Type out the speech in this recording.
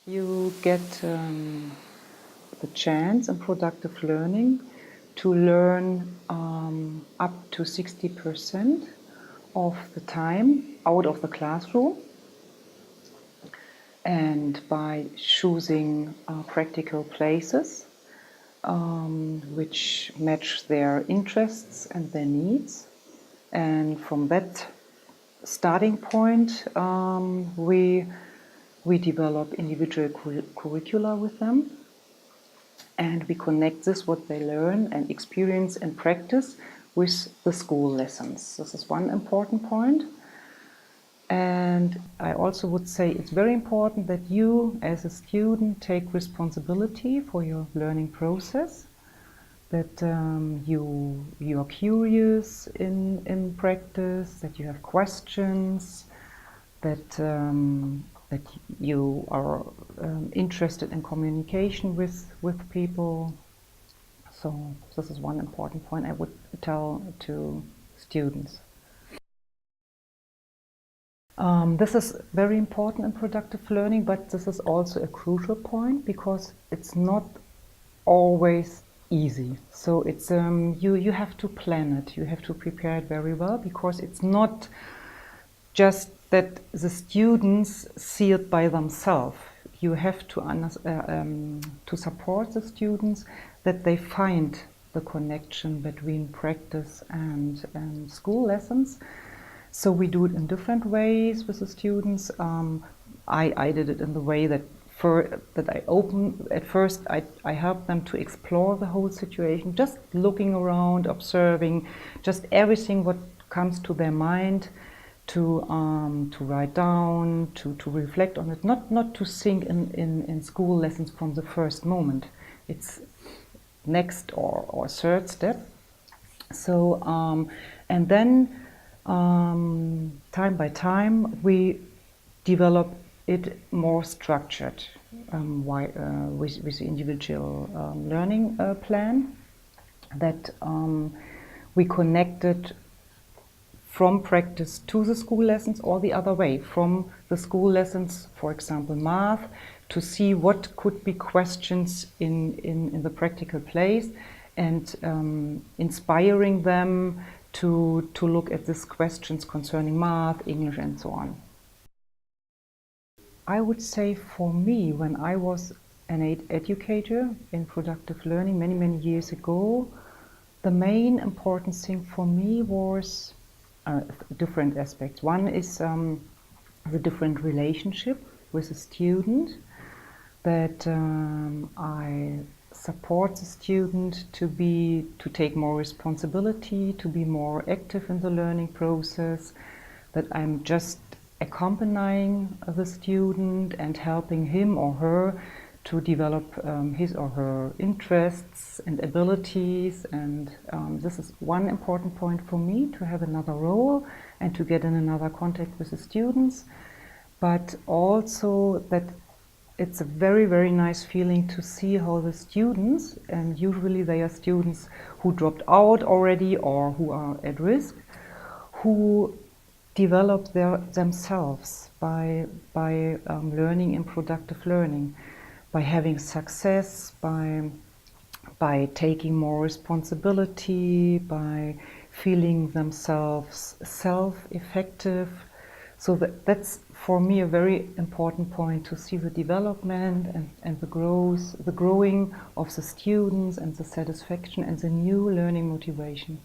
You get the chance in productive learning to learn up to 60% of the time out of the classroom, and by choosing practical places which match their interests and their needs. And from that starting point, we develop individual curricula with them, and we connect this, what they learn and experience and practice, with the school lessons. This is one important point. And I also would say it's very important that you, as a student, take responsibility for your learning process, that you are curious in practice, that you have questions, that that you are interested in communication with people. So this is one important point I would tell to students. This is very important in productive learning, but this is also a crucial point because it's not always easy. So it's you have to plan it, you have to prepare it very well, because it's not just that the students see it by themselves. You have to support the students that they find the connection between practice and school lessons. So we do it in different ways with the students. I did it in the way that I help them to explore the whole situation, just looking around, observing, just everything what comes to their mind, to write down, to reflect on it, not to think in school lessons from the first moment. It's next or third step. So and then time by time we develop it more structured with the individual learning plan, that we connected from practice to the school lessons, or the other way, from the school lessons, for example math, to see what could be questions in the practical place, and inspiring them to look at these questions concerning math, English, and so on. I would say for me, when I was an educator in productive learning many years ago, the main important thing for me was different aspects. One is the different relationship with the student, that I support the student to take more responsibility, to be more active in the learning process, that I'm just accompanying the student and helping him or her to develop his or her interests and abilities. And this is one important point for me, to have another role and to get in another contact with the students. But also that it's a very nice feeling to see how the students, and usually they are students who dropped out already or who are at risk, who develop themselves by learning in productive learning, by having success, by taking more responsibility, by feeling themselves self-effective. So that's for me a very important point, to see the development and the growing of the students, and the satisfaction and the new learning motivation.